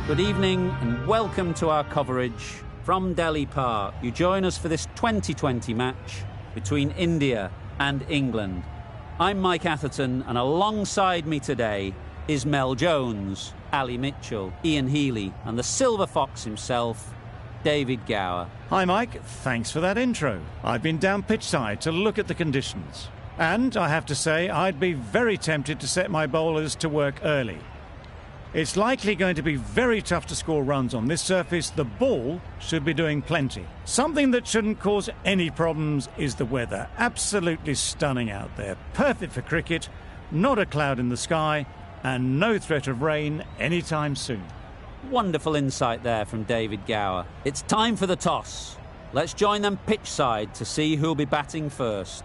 Good evening and welcome to our coverage from Delhi Park. You join us for this 2020 match between India and England. I'm Mike Atherton, and alongside me today is Mel Jones, Ali Mitchell, Ian Healy and the Silver Fox himself, David Gower. Hi Mike, thanks for that intro. I've been down pitchside to look at the conditions. And I have to say, I'd be very tempted to set my bowlers to work early. It's likely going to be very tough to score runs on this surface. The ball should be doing plenty. Something that shouldn't cause any problems is the weather. Absolutely stunning out there. Perfect for cricket, not a cloud in the sky, and no threat of rain anytime soon. Wonderful insight there from David Gower. It's time for the toss. Let's join them pitchside to see who'll be batting first.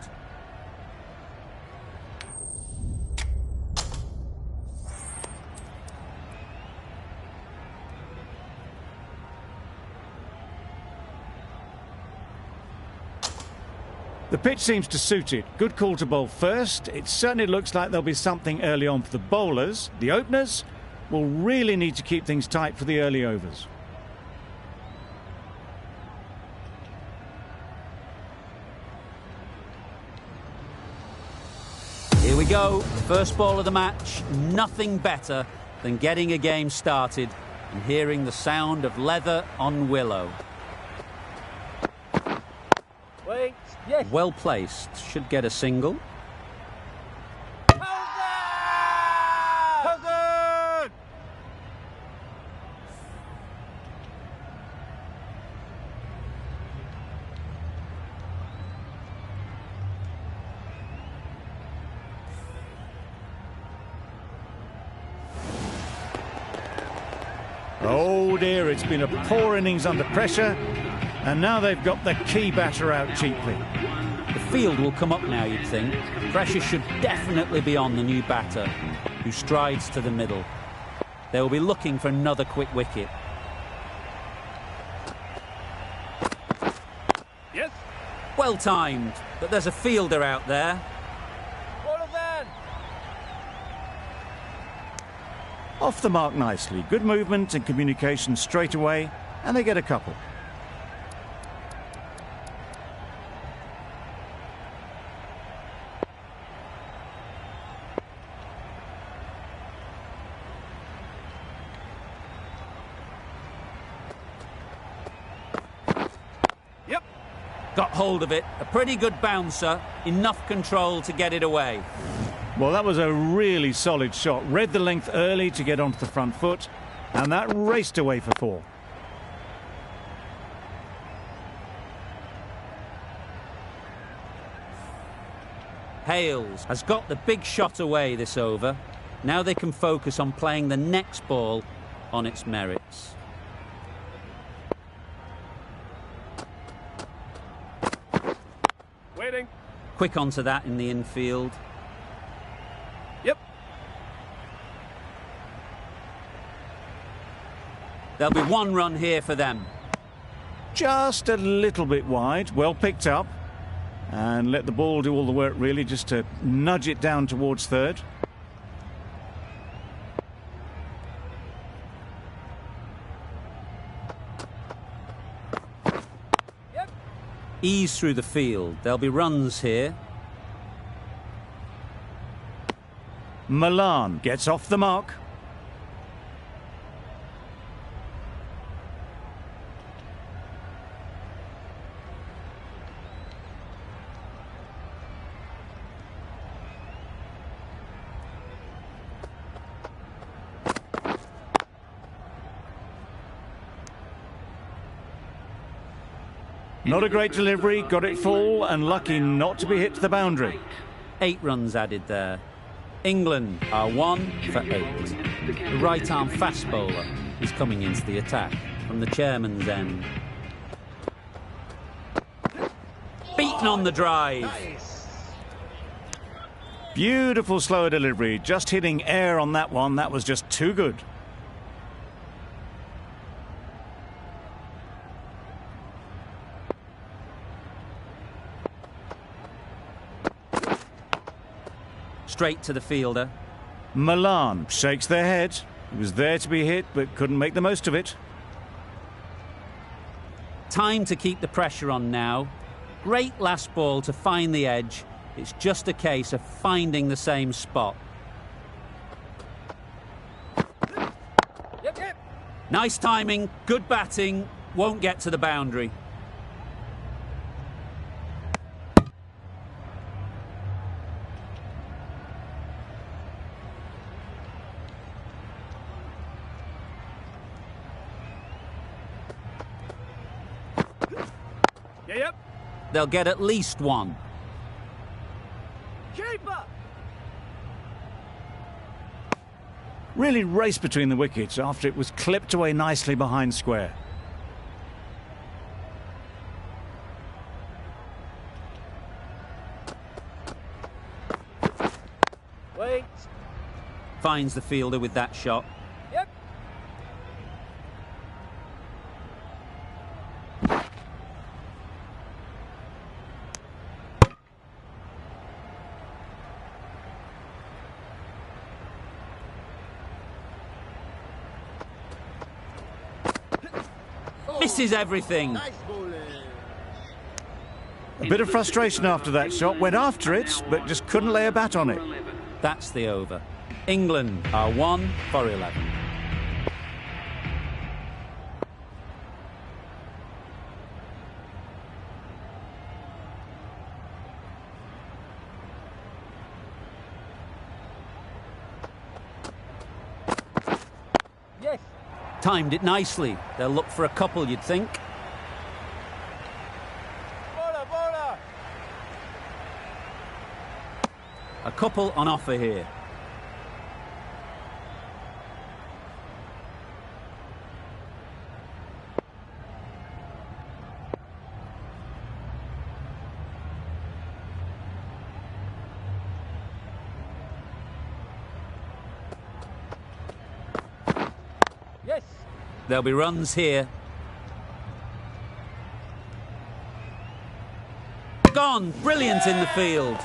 The pitch seems to suit it. Good call to bowl first. It certainly looks like there'll be something early on for the bowlers. The openers will really need to keep things tight for the early overs. Here we go. First ball of the match. Nothing better than getting a game started and hearing the sound of leather on willow. Wait. Yes. Well placed. Should get a single. Oh dear, it's been a poor innings under pressure, and now they've got the key batter out cheaply. The field will come up now, you'd think. Pressure should definitely be on the new batter, who strides to the middle. They will be looking for another quick wicket. Yes. Well timed, but there's a fielder out there. Off the mark nicely. Good movement and communication straight away, and they get a couple. Yep. Got hold of it. A pretty good bouncer. Enough control to get it away. Well, that was a really solid shot. Read the length early to get onto the front foot, and that raced away for four. Hales has got the big shot away this over. Now they can focus on playing the next ball on its merits. Waiting. Quick onto that in the infield. Yep. There'll be one run here for them. Just a little bit wide. Well picked up. And let the ball do all the work, really, just to nudge it down towards third. Yep. Ease through the field. There'll be runs here. Milan gets off the mark. Not a great delivery, got it full and lucky not to be hit to the boundary. 8 runs added there. England are 1 for 8. The right-arm fast bowler is coming into the attack from the chairman's end. Beaten on the drive. Beautiful slower delivery, just hitting air on that one. That was just too good. Straight to the fielder. Milan shakes their head. He was there to be hit, but couldn't make the most of it. Time to keep the pressure on now. Great last ball to find the edge. It's just a case of finding the same spot. Yep, yep. Nice timing, good batting, won't get to the boundary. Yeah, yep. They'll get at least one. Keeper. Really raced between the wickets after it was clipped away nicely behind square. Wait. Finds the fielder with that shot. Yep. Misses everything. A bit of frustration after that shot, went after it, but just couldn't lay a bat on it. That's the over. England are 1 for 11. Yes. Timed it nicely. They'll look for a couple, you'd think. Bowler, bowler. A couple on offer here. Yes. There'll be runs here. Gone! Brilliant in the field.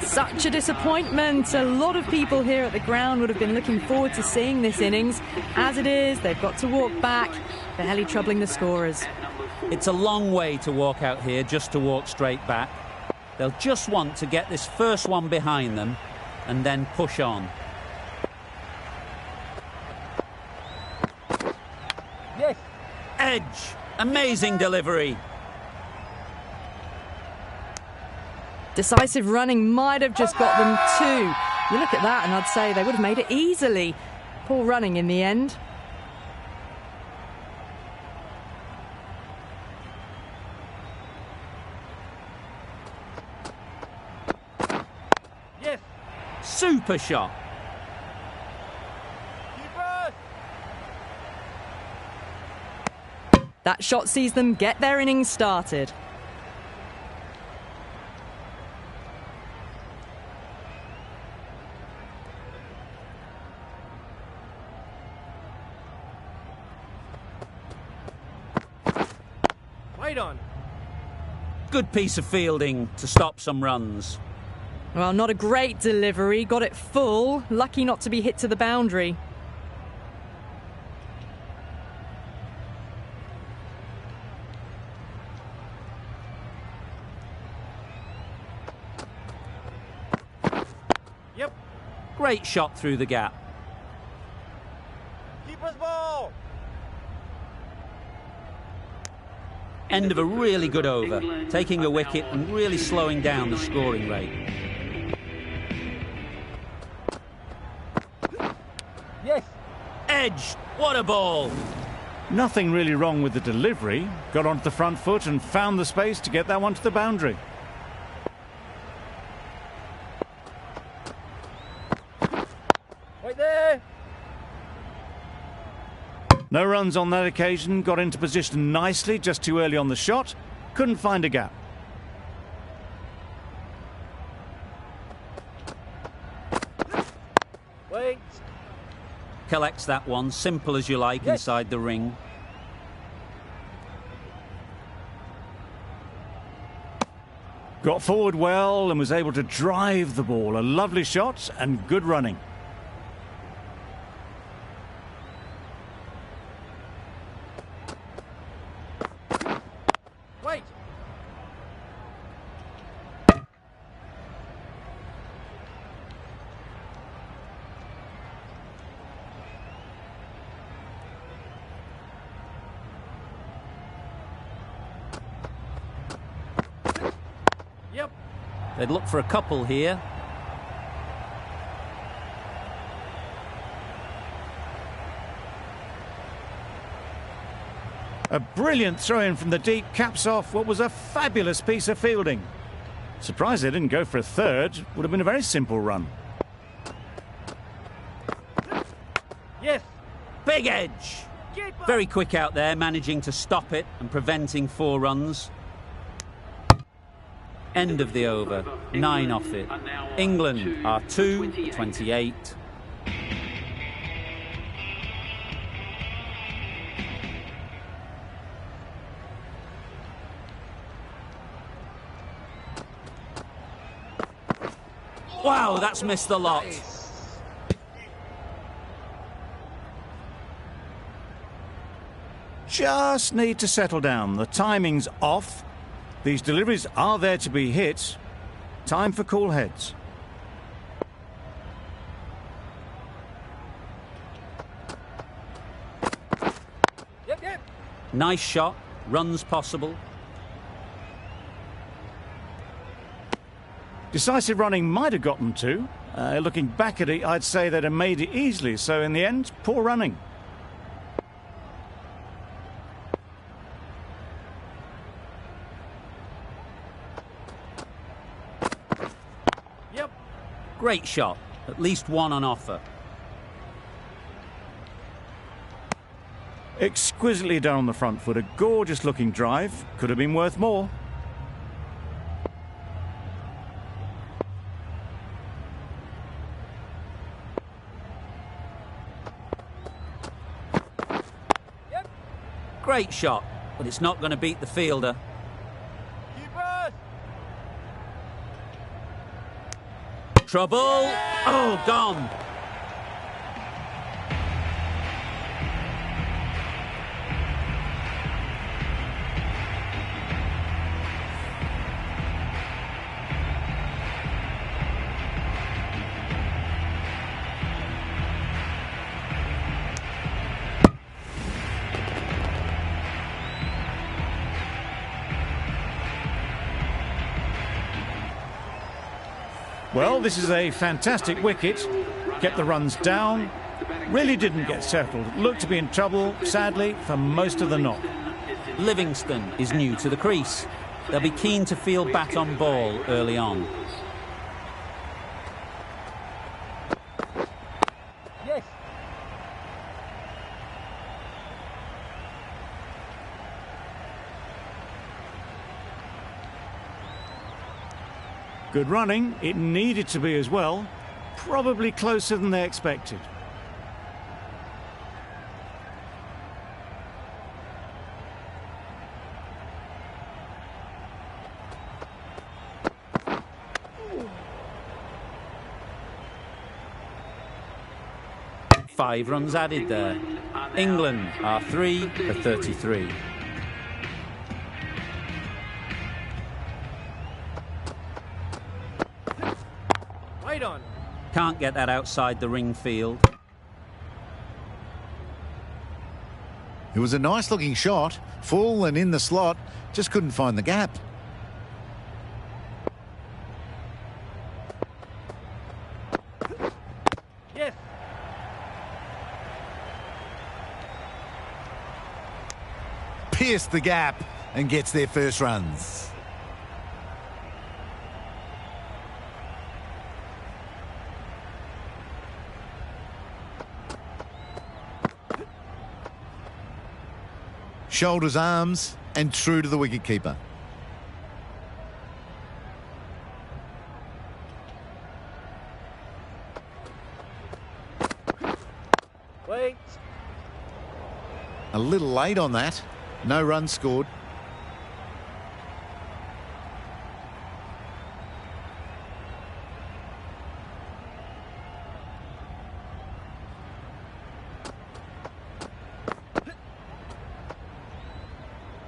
Such a disappointment. A lot of people here at the ground would have been looking forward to seeing this innings. As it is, they've got to walk back, barely troubling the scorers. It's a long way to walk out here just to walk straight back. They'll just want to get this first one behind them and then push on. Yes. Edge! Amazing delivery. Decisive running might have just got them two. You look at that and I'd say they would have made it easily. Poor running in the end. Yes. Super shot. Keeper. That shot sees them get their innings started. Wait on. Good piece of fielding to stop some runs. Well, not a great delivery. Got it full. Lucky not to be hit to the boundary. Yep. Great shot through the gap. Keeper's ball. End of a really good over, taking a wicket and really slowing down the scoring rate. Yes. Edge! What a ball! Nothing really wrong with the delivery. Got onto the front foot and found the space to get that one to the boundary. Right there. No runs on that occasion, got into position nicely, just too early on the shot. Couldn't find a gap. Wait. Collects that one, simple as you like, Yes. inside the ring. Got forward well and was able to drive the ball. A lovely shot and good running. Wait. Yep. They'd look for a couple here. A brilliant throw-in from the deep caps off what was a fabulous piece of fielding. Surprised they didn't go for a third. Would have been a very simple run. Yes. Big edge. Keeper. Very quick out there, managing to stop it and preventing 4 runs. End of the over, 9 off it. England are 2-28. Wow, that's missed the lot. Just need to settle down. The timing's off. These deliveries are there to be hit. Time for cool heads. Yep, yep. Nice shot, runs possible. Decisive running might have got them to. Looking back at it, I'd say they'd have made it easily. So in the end, poor running. Yep. Great shot, at least 1 on offer. Exquisitely done on the front foot. A gorgeous looking drive. Could have been worth more. Yep. Great shot, but it's not going to beat the fielder. Keeper. Trouble. Oh, gone. Well, this is a fantastic wicket. Kept the runs down. Really didn't get settled. Looked to be in trouble, sadly, for most of the knock. Livingston is new to the crease. They'll be keen to field bat on ball early on. Yes. Good running. It needed to be as well. Probably closer than they expected. Five runs added there. England are 3 for 33. Right on. Can't get that outside the ring field. It was a nice looking shot, full and in the slot, just couldn't find the gap. Yes. Pierced the gap and gets their first runs. Shoulders, arms, and true to the wicketkeeper. Wait. A little late on that. No runs scored.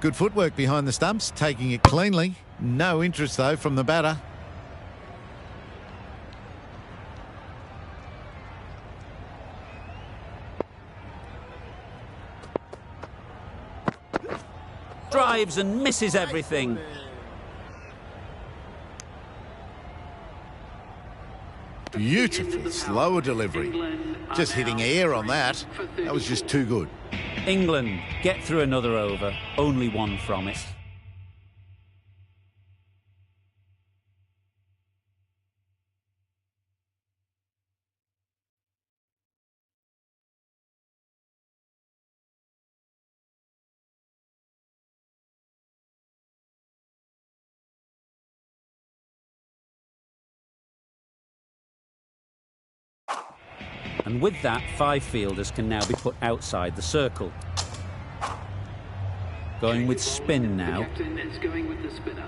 Good footwork behind the stumps, taking it cleanly. No interest, though, from the batter. Drives and misses everything. Beautiful slower delivery. Just hitting air on that. That was just too good. England get through another over, only one from it. And with that, 5 fielders can now be put outside the circle. Going with spin now. Captain is going with the spinner.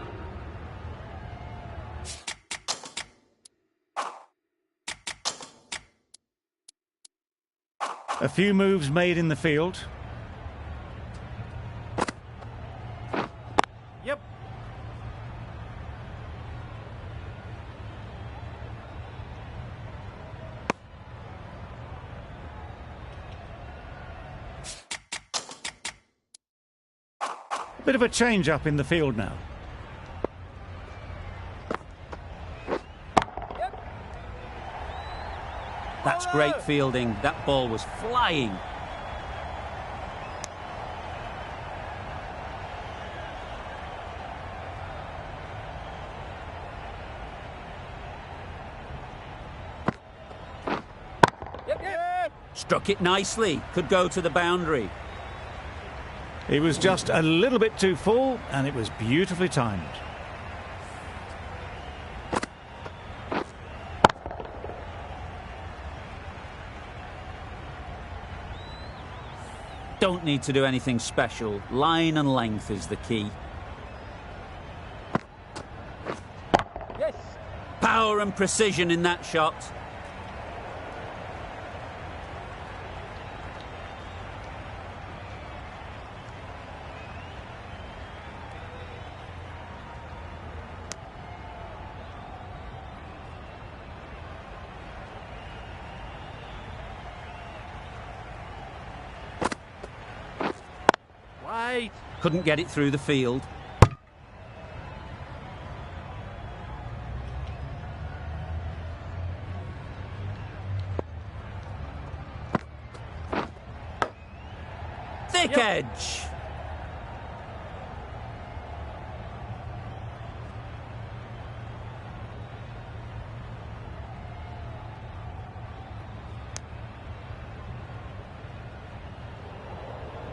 A few moves made in the field. Yep. A bit of a change up in the field now. That's great fielding. That ball was flying. Yep. Struck it nicely. Could go to the boundary. He was just a little bit too full, and it was beautifully timed. Don't need to do anything special. Line and length is the key. Yes. Power and precision in that shot. Wait. Couldn't get it through the field. Thick edge.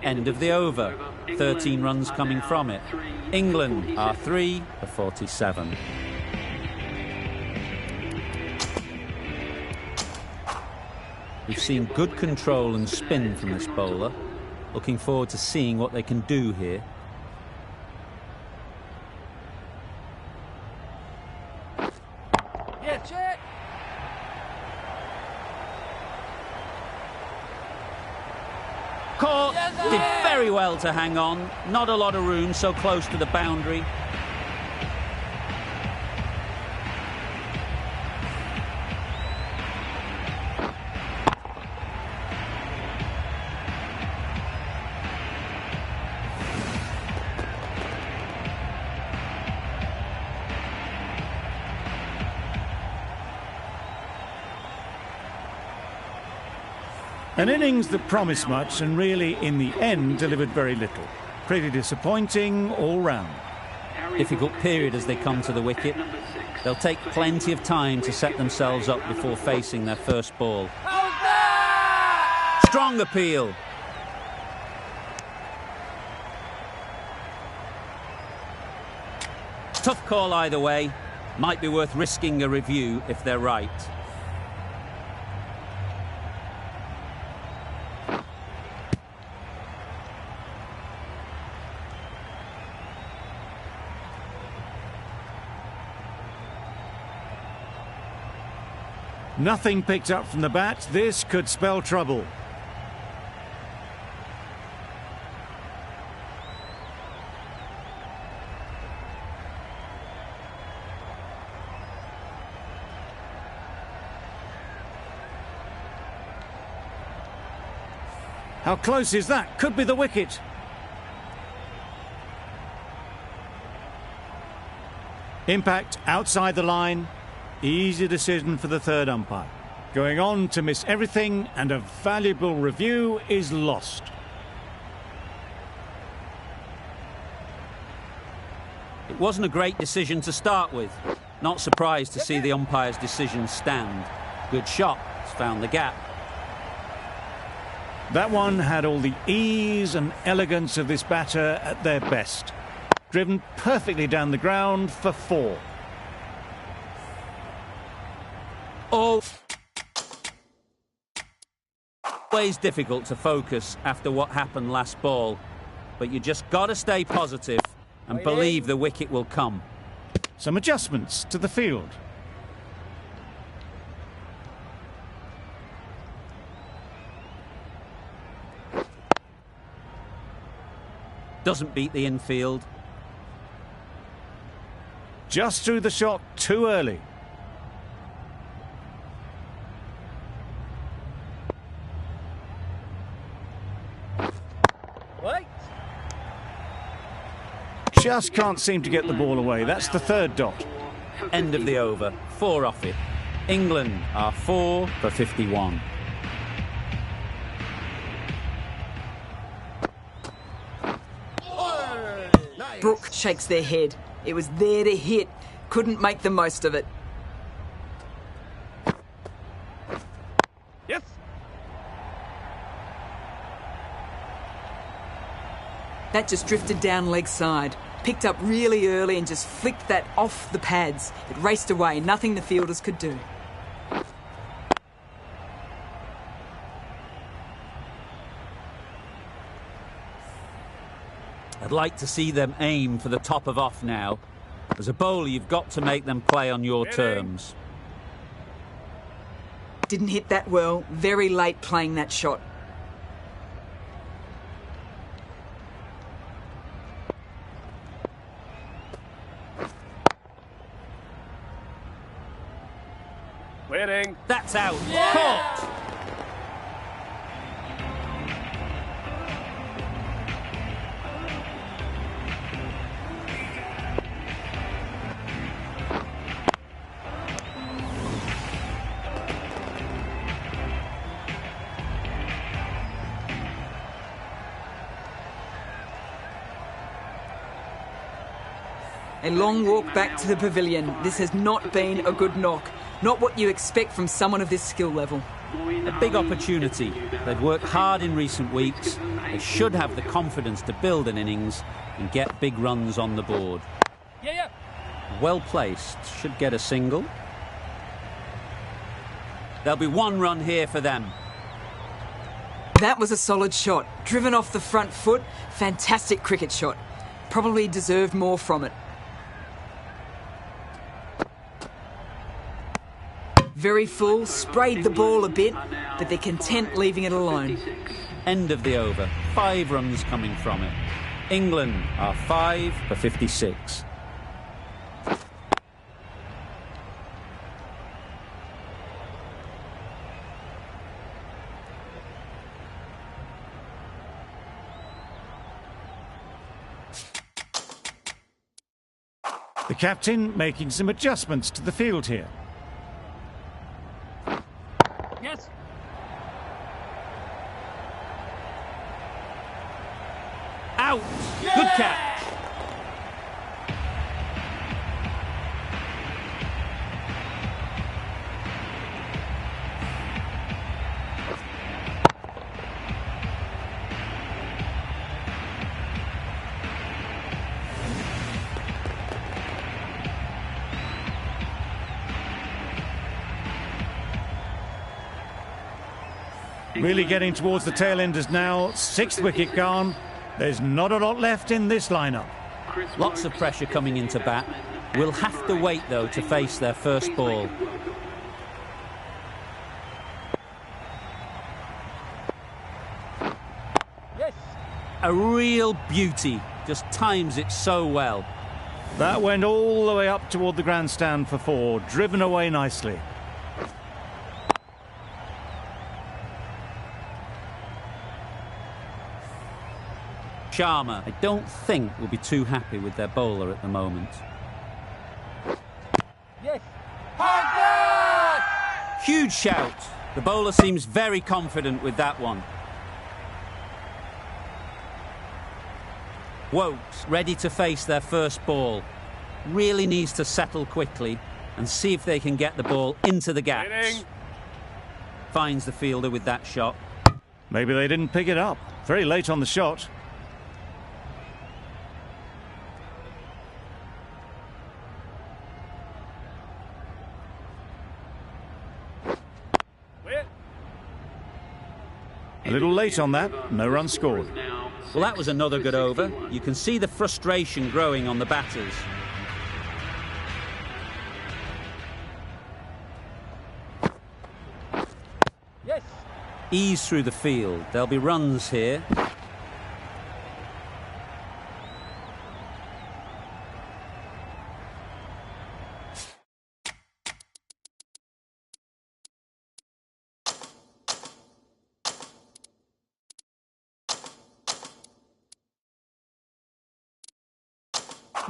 End of the over. 13 runs coming from it. England are 3 for 47. We've seen good control and spin from this bowler. Looking forward to seeing what they can do here. Yes. Check. Caught. Did very well to hang on. Not a lot of room, so close to the boundary. An innings that promised much and really, in the end, delivered very little. Pretty disappointing all round. Difficult period as they come to the wicket. They'll take plenty of time to set themselves up before facing their first ball. Strong appeal. Tough call either way. Might be worth risking a review if they're right. Nothing picked up from the bat. This could spell trouble. How close is that? Could be the wicket. Impact outside the line. Easy decision for the third umpire. Going on to miss everything, and a valuable review is lost. It wasn't a great decision to start with. Not surprised to see the umpire's decision stand. Good shot. It's found the gap. That one had all the ease and elegance of this batter at their best. Driven perfectly down the ground for 4. Oh. Always difficult to focus after what happened last ball, but you just got to stay positive and believe the wicket will come. Some adjustments to the field. Doesn't beat the infield. Just threw the shot too early. Wait. Just can't seem to get the ball away. That's the third dot. End of the over. 4 off it. England are 4 for 51. Brooke shakes their head. It was there to hit. Couldn't make the most of it. Yes. That just drifted down leg side. Picked up really early and just flicked that off the pads. It raced away. Nothing the fielders could do. I'd like to see them aim for the top of off now. As a bowler, you've got to make them play on your terms. Didn't hit that well. Very late playing that shot. Waiting. That's out. Caught. A long walk back to the pavilion. This has not been a good knock. Not what you expect from someone of this skill level. A big opportunity. They've worked hard in recent weeks. They should have the confidence to build an innings and get big runs on the board. Yeah. Well placed. Should get a single. There'll be 1 run here for them. That was a solid shot. Driven off the front foot. Fantastic cricket shot. Probably deserved more from it. Very full, sprayed the ball a bit, but they're content leaving it alone. End of the over. 5 runs coming from it. England are 5 for 56. The captain making some adjustments to the field here. Yes. Out! Good catch! Really getting towards the tail enders now. 6th wicket gone. There's not a lot left in this lineup. Lots of pressure coming into bat. We'll have to wait, though, to face their first ball. A real beauty. Just times it so well. That went all the way up toward the grandstand for 4, driven away nicely. Sharma, I don't think, will be too happy with their bowler at the moment. Yes. Huge shout. The bowler seems very confident with that one. Wokes ready to face their first ball. Really needs to settle quickly and see if they can get the ball into the gaps. Hitting. Finds the fielder with that shot. Maybe they didn't pick it up. Very late on the shot. A little late on that, no run scored. Well, that was another good over. You can see the frustration growing on the batters. Yes. Ease through the field. There'll be runs here.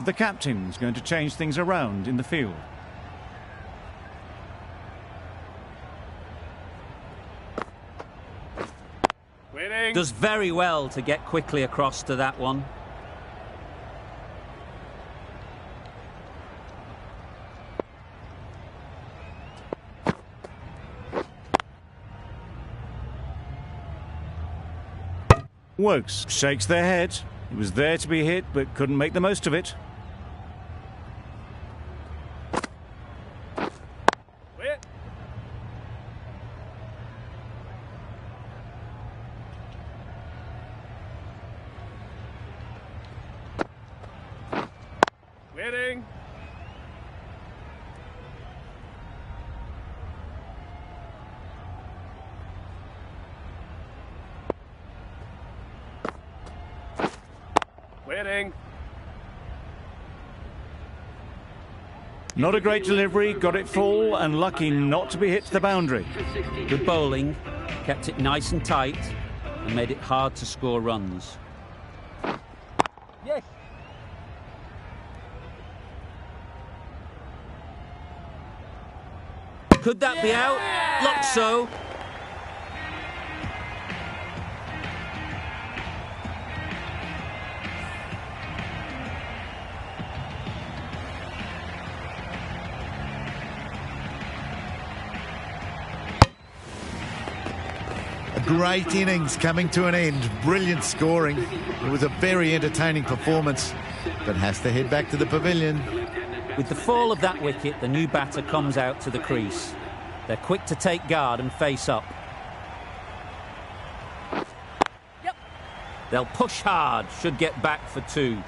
The captain's going to change things around in the field. Waiting. Does very well to get quickly across to that one. Wokes shakes their head. He was there to be hit, but couldn't make the most of it. Wait. Waiting. Waiting. Not a great delivery, got it full and lucky not to be hit to the boundary. Good bowling, kept it nice and tight and made it hard to score runs. Yes. Could that be out? Looks so. Great innings coming to an end. Brilliant scoring. It was a very entertaining performance, but has to head back to the pavilion. With the fall of that wicket, the new batter comes out to the crease. They're quick to take guard and face up. Yep. They'll push hard, should get back for 2.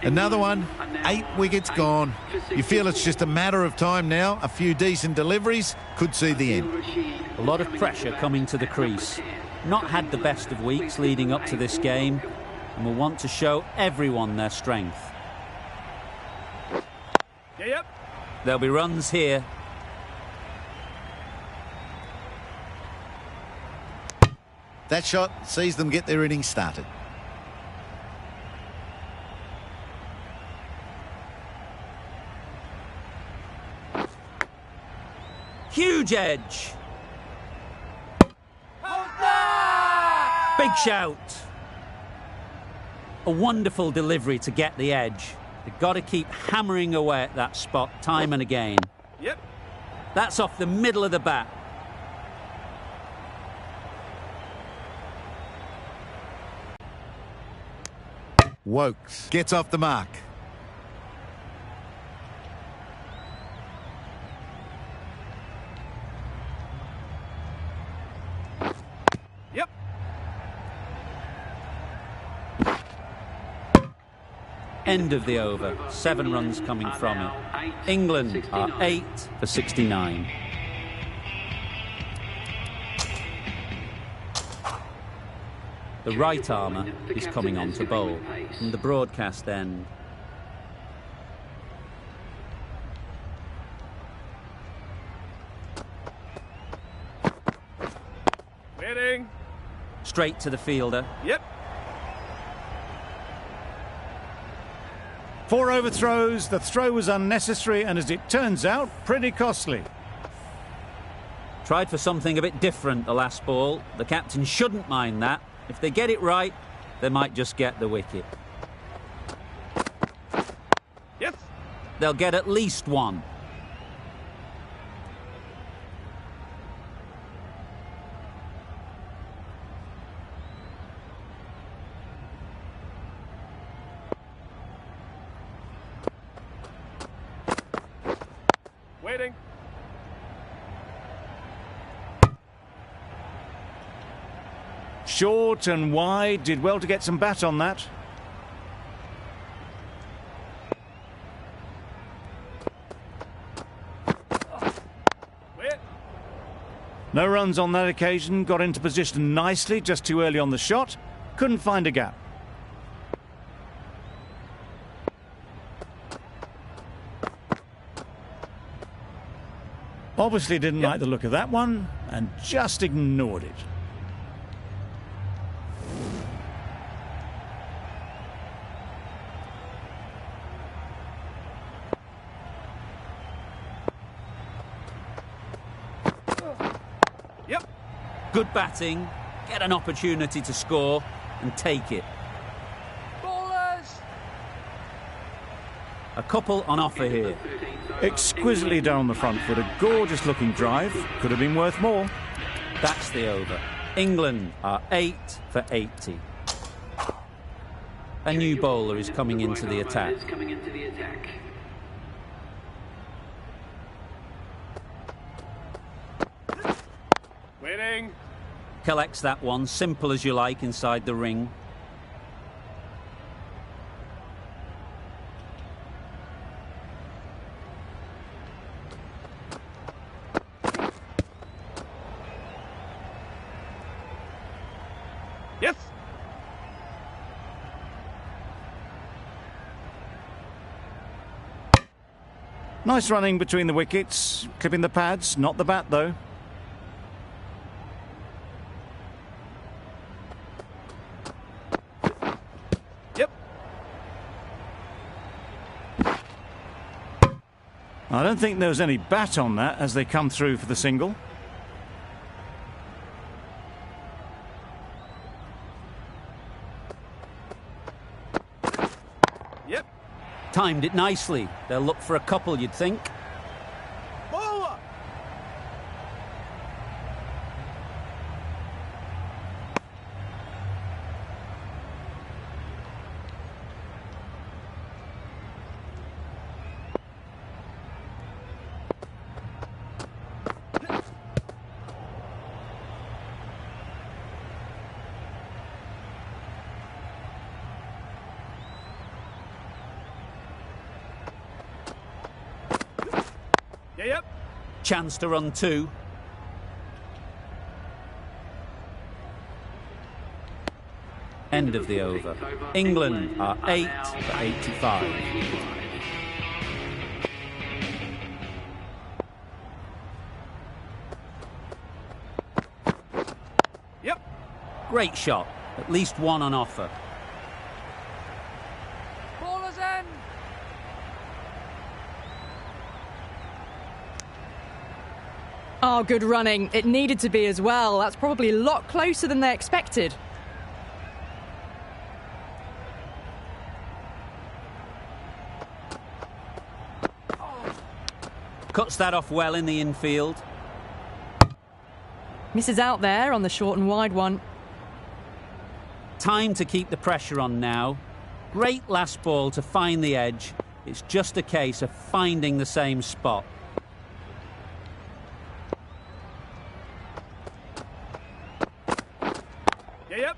Another one, 8 wickets gone. You feel it's just a matter of time now. A few decent deliveries could see the end. A lot of pressure coming to the crease. Not had the best of weeks leading up to this game and will want to show everyone their strength. Yep. There'll be runs here. That shot sees them get their innings started. Huge edge. Big shout. A wonderful delivery to get the edge. They've got to keep hammering away at that spot time and again. Yep. That's off the middle of the bat. Wokes gets off the mark. Yep. End of the over. 7 runs coming from it. England are 8 for 69. The right armour is coming on to bowl from the broadcast end. Waiting. Straight to the fielder. Yep. 4 overthrows, the throw was unnecessary and, as it turns out, pretty costly. Tried for something a bit different the last ball. The captain shouldn't mind that. If they get it right, they might just get the wicket. Yes. They'll get at least 1. Waiting. Short and wide, did well to get some bat on that. Wait. No runs on that occasion, got into position nicely, just too early on the shot. Couldn't find a gap. Obviously didn't like the look of that one and just ignored it. Yep. Good batting, get an opportunity to score and take it. Bowlers. A couple on offer here. Exquisitely done on the front foot, a gorgeous looking drive. Could have been worth more. That's the over. England are 8 for 80. A new bowler is coming into the attack. Waiting. Collects that one, simple as you like, inside the ring. Yes. Nice running between the wickets, clipping the pads, not the bat though. Yep. I don't think there was any bat on that as they come through for the single. Yep. Timed it nicely. They'll look for a couple, you'd think. Bowler. Yep. Chance to run 2. End of the over. England are 8 for 85. Yep. Great shot. At least 1 on offer. Bowlers end. Oh, good running. It needed to be as well. That's probably a lot closer than they expected. Cuts that off well in the infield. Misses out there on the short and wide one. Time to keep the pressure on now. Great last ball to find the edge. It's just a case of finding the same spot. Yep.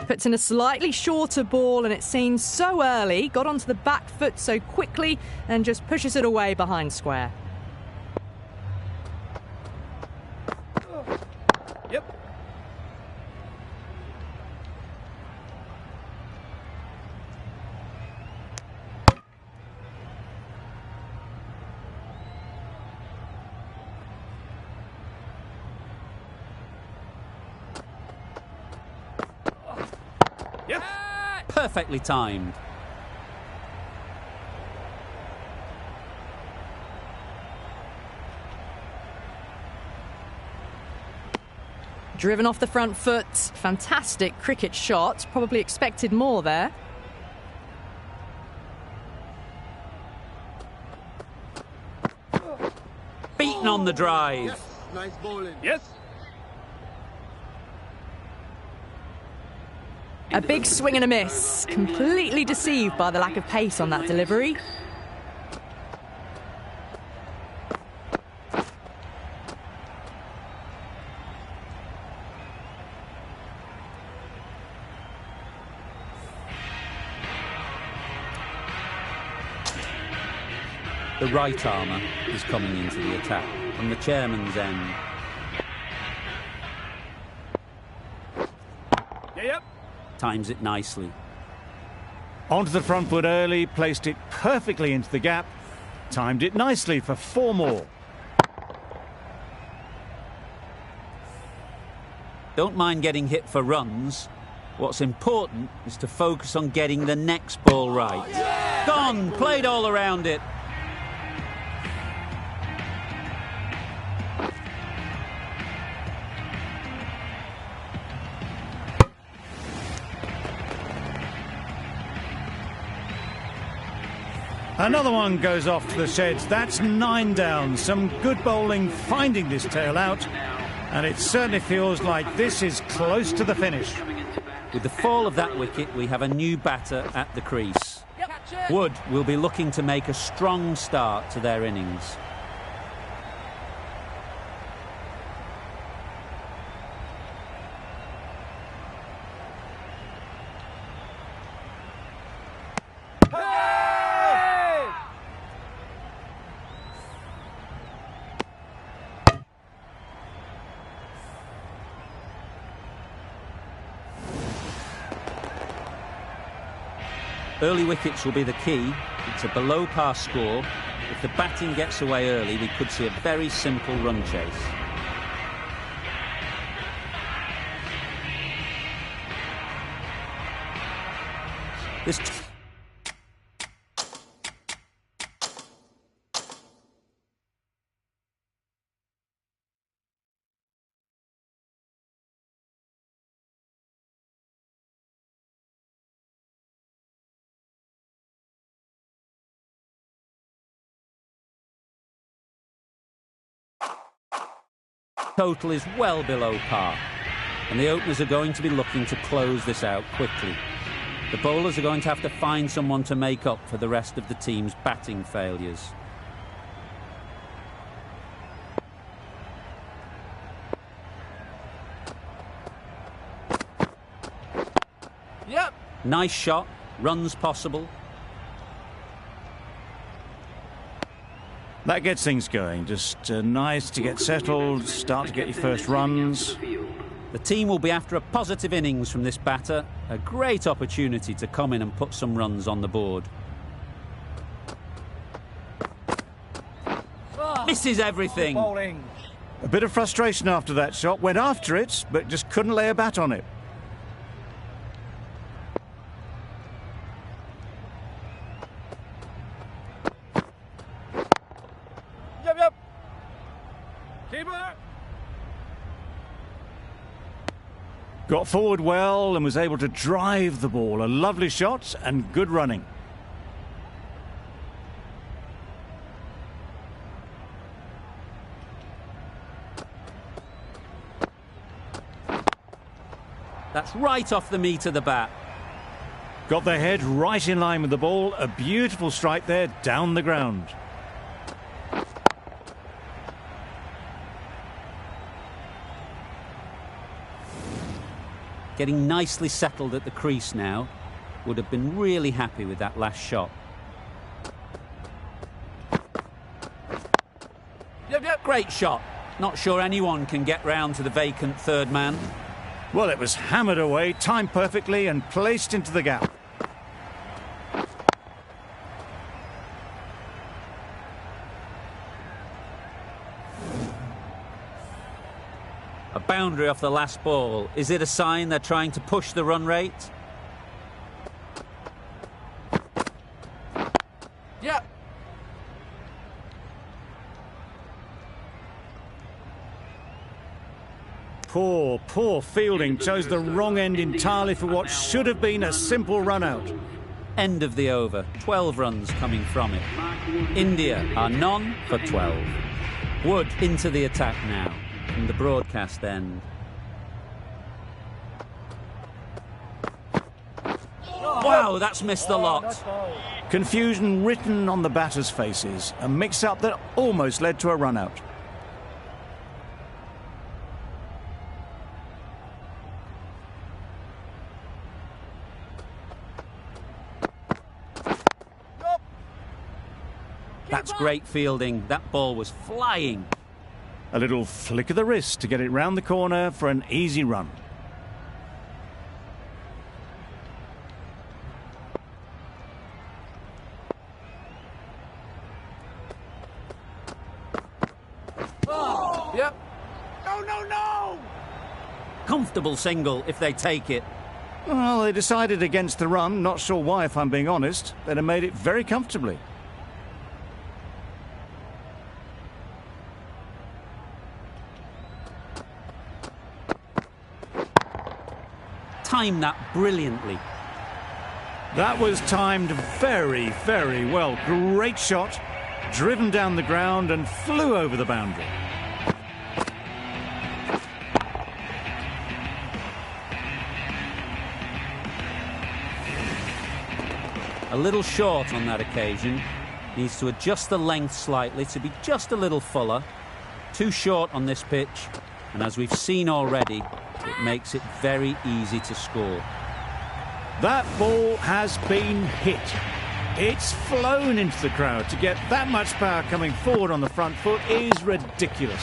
Puts in a slightly shorter ball, and it seems so early. Got onto the back foot so quickly and just pushes it away behind square. Yep. Yep. Perfectly timed. Driven off the front foot. Fantastic cricket shot. Probably expected more there. Beaten on the drive. Yes. Nice bowling. Yes. A big swing and a miss. Completely deceived by the lack of pace on that delivery. The right armour is coming into the attack from the chairman's end. Yep. Times it nicely. Onto the front foot early, placed it perfectly into the gap, timed it nicely for 4 more. Don't mind getting hit for runs. What's important is to focus on getting the next ball right. Gone! Played all around it. Another one goes off to the sheds. That's 9 down. Some good bowling finding this tail out. And it certainly feels like this is close to the finish. With the fall of that wicket, we have a new batter at the crease. Wood will be looking to make a strong start to their innings. Early wickets will be the key. It's a below-par score. If the batting gets away early, we could see a very simple run chase. This total is well below par, and the openers are going to be looking to close this out quickly. The bowlers are going to have to find someone to make up for the rest of the team's batting failures. Yep. Nice shot, runs possible. That gets things going. Just nice to get settled, start to get your first runs. The team will be after a positive innings from this batter. A great opportunity to come in and put some runs on the board. Misses everything. Bowling. A bit of frustration after that shot. Went after it, but just couldn't lay a bat on it. Yep. Keeper. Got forward well and was able to drive the ball. A lovely shot and good running. That's right off the meat of the bat. Got their head right in line with the ball. A beautiful strike there down the ground. Getting nicely settled at the crease now. Would have been really happy with that last shot. Yep. Great shot. Not sure anyone can get round to the vacant third man. Well, it was hammered away, timed perfectly and placed into the gap. A boundary off the last ball. Is it a sign they're trying to push the run rate? Yep. Poor fielding. Chose the wrong end entirely for what should have been a simple run out. End of the over. 12 runs coming from it. India are none for 12. Wood into the attack now from the broadcast end. Wow, that's missed the lot. Confusion written on the batters' faces. A mix-up that almost led to a run out. That's great fielding. That ball was flying. A little flick of the wrist to get it round the corner for an easy run. Yep. No. Comfortable single if they take it. Well, they decided against the run. Not sure why, if I'm being honest. They'd have made it very comfortably. Timed that brilliantly. That was timed very, very well. Great shot, driven down the ground and flew over the boundary. A little short on that occasion. Needs to adjust the length slightly to be just a little fuller. Too short on this pitch, and as we've seen already, it makes it very easy to score. That ball has been hit. It's flown into the crowd. To get that much power coming forward on the front foot is ridiculous.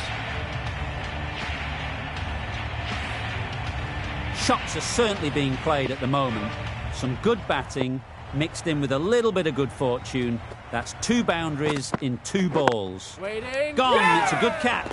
Shots are certainly being played at the moment. Some good batting mixed in with a little bit of good fortune. That's 2 boundaries in 2 balls. Waiting. Gone. Yeah! It's a good catch.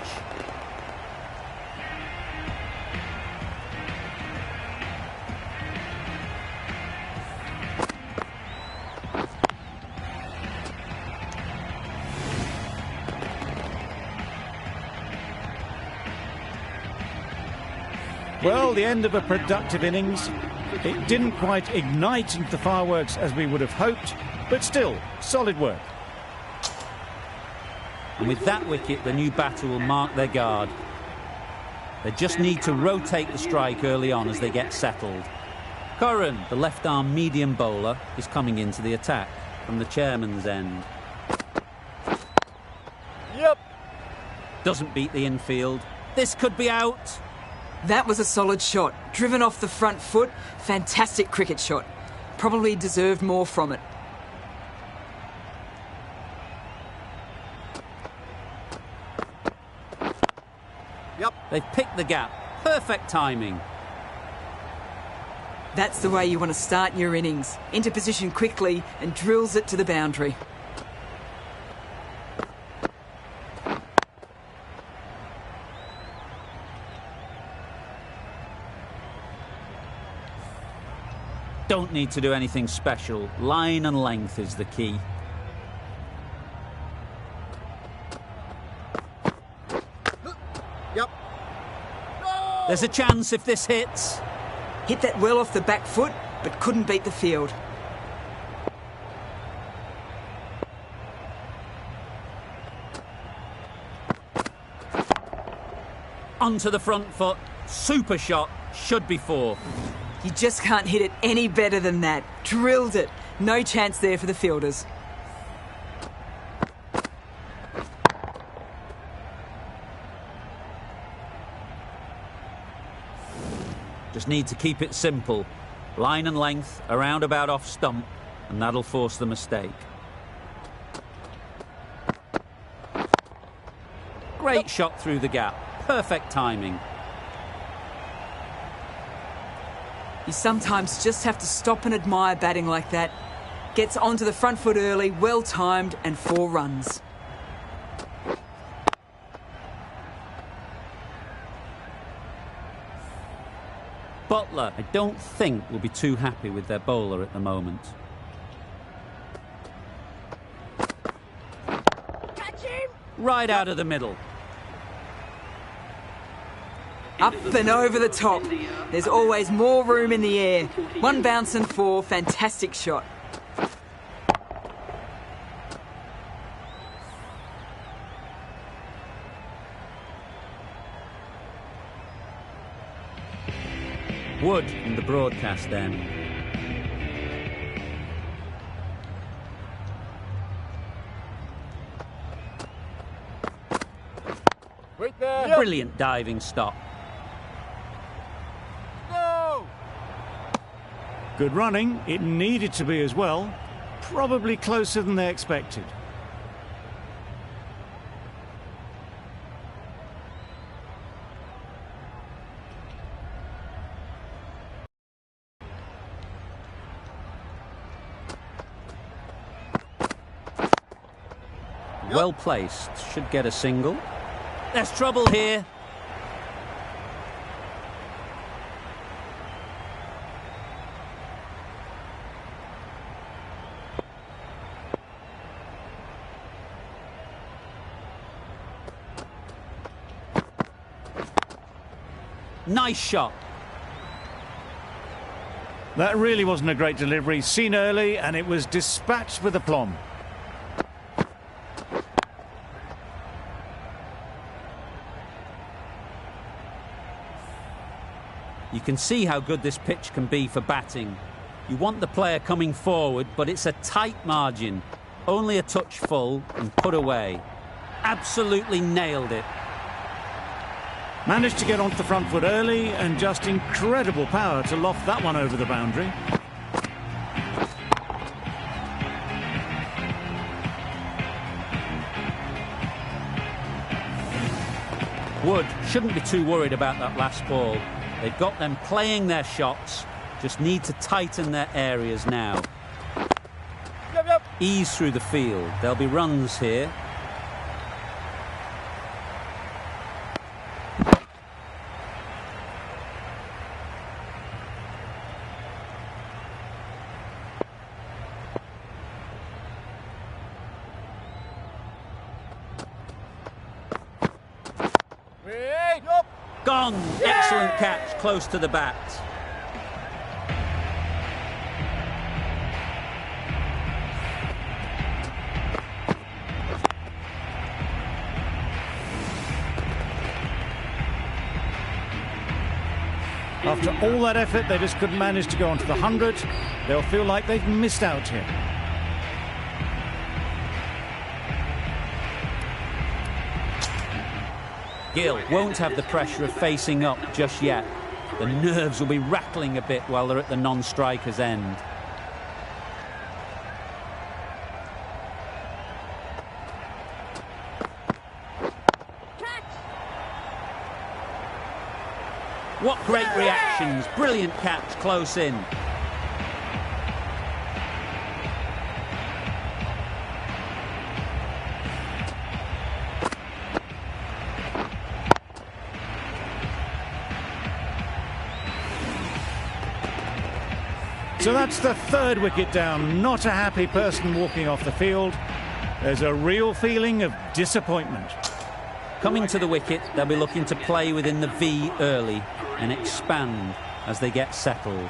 Well, the end of a productive innings. It didn't quite ignite into the fireworks as we would have hoped, but still, solid work. And with that wicket, the new batter will mark their guard. They just need to rotate the strike early on as they get settled. Curran, the left-arm medium bowler, is coming into the attack from the chairman's end. Yep. Doesn't beat the infield. This could be out. That was a solid shot. Driven off the front foot. Fantastic cricket shot. Probably deserved more from it. Yep. They've picked the gap. Perfect timing. That's the way you want to start your innings. Into position quickly and drills it to the boundary. Don't need to do anything special. Line and length is the key. Yep. There's a chance if this hits. Hit that well off the back foot, but couldn't beat the field. Onto the front foot. Super shot. Should be 4. You just can't hit it any better than that. Drilled it. No chance there for the fielders. Just need to keep it simple. Line and length, around about off stump, and that'll force the mistake. Great shot through the gap. Perfect timing. You sometimes just have to stop and admire batting like that. Gets onto the front foot early, well timed, and 4 runs. Butler, I don't think, will be too happy with their bowler at the moment. Catch him! Right out of the middle. Up and over the top. There's always more room in the air. 1 bounce and 4. Fantastic shot. Wood in the broadcast end. Wait there! Brilliant diving stop. Go! Good running. It needed to be as well. Probably closer than they expected. Well placed. Should get a single. There's trouble here. Nice shot. That really wasn't a great delivery. Seen early, and it was dispatched with aplomb. You can see how good this pitch can be for batting. You want the player coming forward, but it's a tight margin. Only a touch full and put away. Absolutely nailed it. Managed to get onto the front foot early, and just incredible power to loft that one over the boundary. Wood shouldn't be too worried about that last ball. They've got them playing their shots, just need to tighten their areas now. Yep. Ease through the field. There'll be runs here. Wait! Up! Gone! Excellent catch, close to the bat. After all that effort, they just couldn't manage to go onto the 100. They'll feel like they've missed out here. Gill won't have the pressure of facing up just yet. The nerves will be rattling a bit while they're at the non-striker's end. What great reactions. Brilliant catch close in. So that's the 3rd wicket down. Not a happy person walking off the field. There's a real feeling of disappointment. Coming to the wicket, they'll be looking to play within the V early and expand. as they get settled.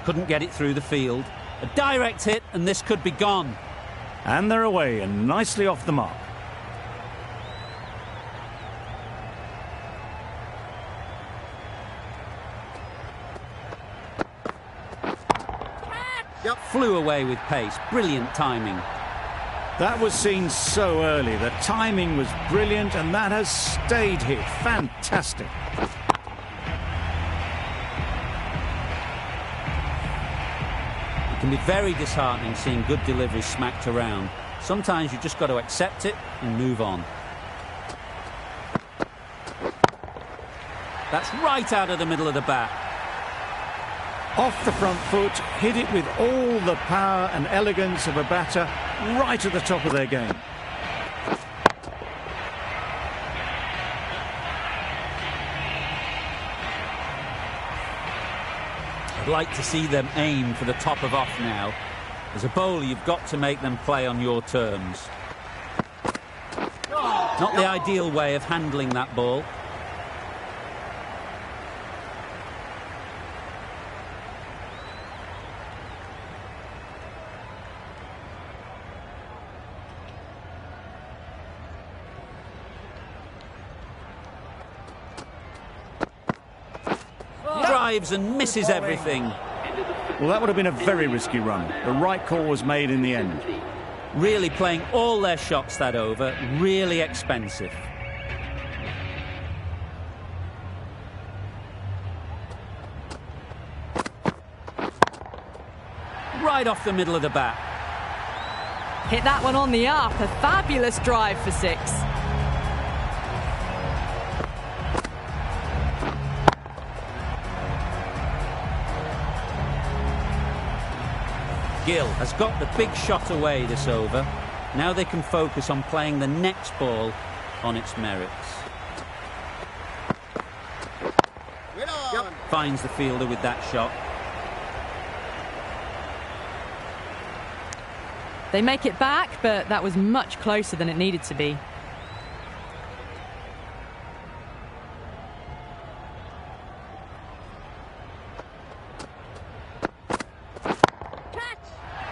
Couldn't get it through the field. A direct hit and this could be gone. And they're away and nicely off the mark. Flew away with pace. Brilliant timing. That was seen so early. The timing was brilliant and that has stayed hit. Fantastic. It can be very disheartening seeing good deliveries smacked around. Sometimes you just got to accept it and move on. That's right out of the middle of the bat. Off the front foot, hit it with all the power and elegance of a batter, right at the top of their game. I'd like to see them aim for the top of off now. As a bowler, you've got to make them play on your terms. Not the ideal way of handling that ball. Drives and misses everything. Well, that would have been a very risky run. The right call was made in the end. Really playing all their shots that over. Really expensive. Right off the middle of the bat. Hit that one on the up. A fabulous drive for 6. Gill has got the big shot away this over. Now they can focus on playing the next ball on its merits. Finds the fielder with that shot. They make it back, but that was much closer than it needed to be.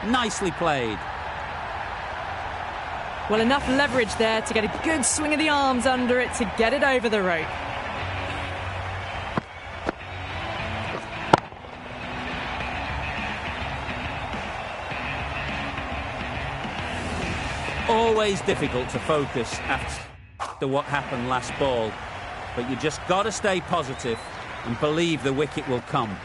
Nicely played. Well, enough leverage there to get a good swing of the arms under it to get it over the rope. Always difficult to focus after what happened last ball, but you just got to stay positive and believe the wicket will come.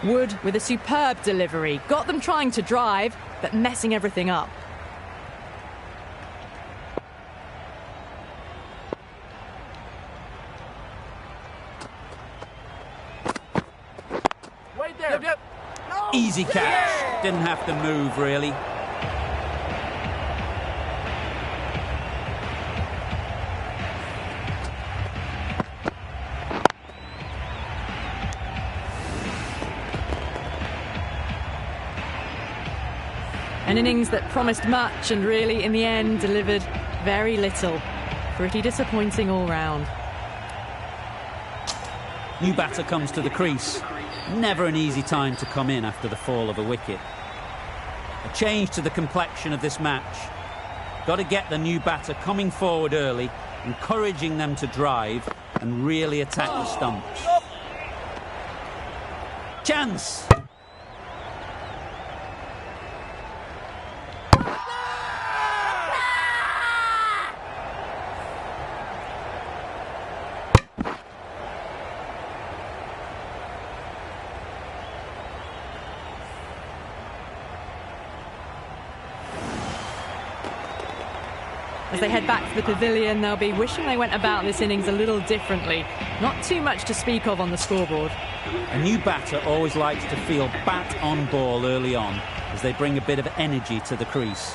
Wood with a superb delivery. Got them trying to drive, but messing everything up. Wait there. Yep. No. Easy catch. Didn't have to move, really. An innings that promised much and really, in the end, delivered very little. Pretty disappointing all round. New batter comes to the crease. Never an easy time to come in after the fall of a wicket. A change to the complexion of this match. Got to get the new batter coming forward early, encouraging them to drive and really attack the stumps. Chance! As they head back to the pavilion, they'll be wishing they went about this innings a little differently. Not too much to speak of on the scoreboard. A new batter always likes to feel bat on ball early on as they bring a bit of energy to the crease.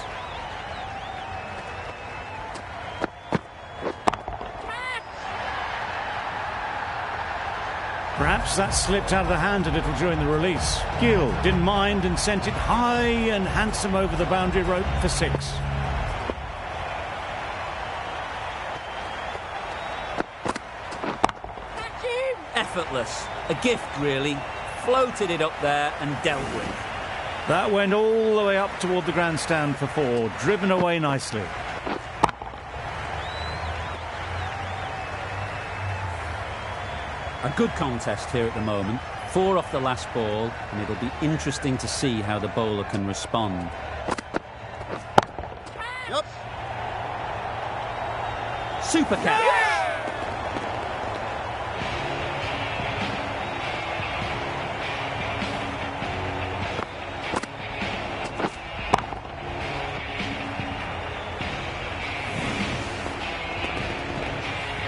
Perhaps that slipped out of the hand a little during the release. Gill didn't mind and sent it high and handsome over the boundary rope for 6. Effortless. A gift, really. Floated it up there and dealt with. That went all the way up toward the grandstand for 4, driven away nicely. A good contest here at the moment. 4 off the last ball, and it'll be interesting to see how the bowler can respond. Yep. Super catch.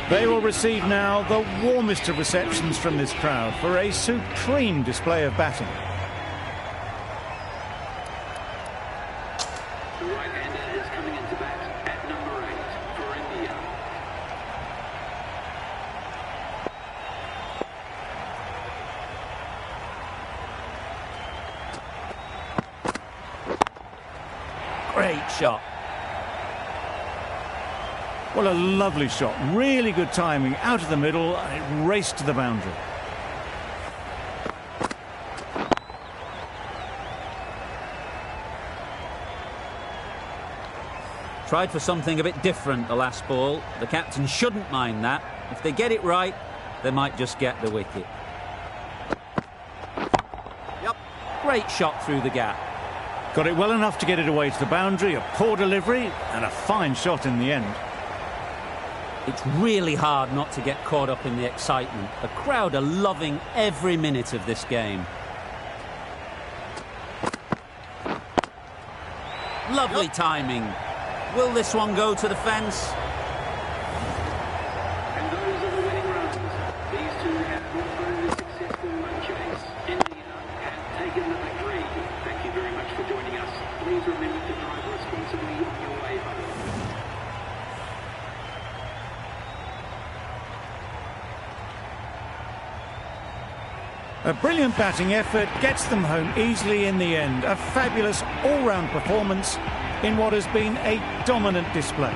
They will receive now the warmest of receptions from this crowd for a supreme display of batting. The right-hander is coming into bat at number 8 for India. Great shot. Well, a lovely shot. Really good timing. Out of the middle, and it raced to the boundary. Tried for something a bit different the last ball. The captain shouldn't mind that. If they get it right, they might just get the wicket. Yep. Great shot through the gap. Got it well enough to get it away to the boundary. A poor delivery and a fine shot in the end. It's really hard not to get caught up in the excitement. The crowd are loving every minute of this game. Lovely timing. Will this one go to the fence? And those are the winning runs. These two have brought home the successful chase. India have taken the victory. Thank you very much for joining us. Please remember to drive responsibly on your way home. A brilliant batting effort gets them home easily in the end. A fabulous all-round performance in what has been a dominant display.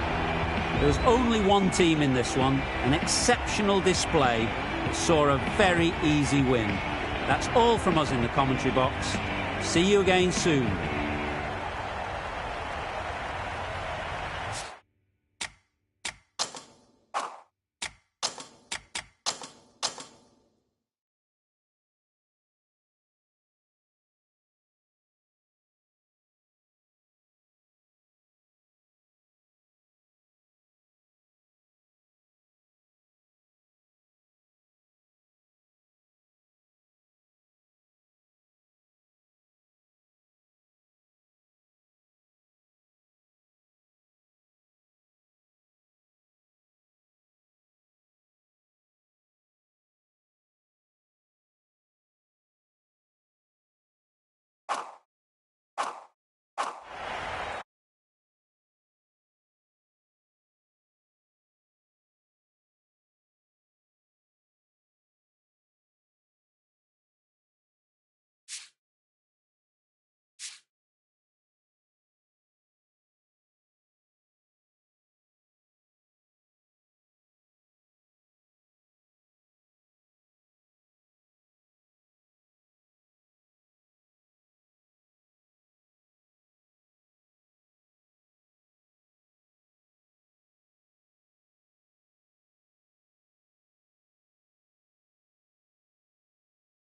There's only one team in this one, an exceptional display that saw a very easy win. That's all from us in the commentary box. See you again soon.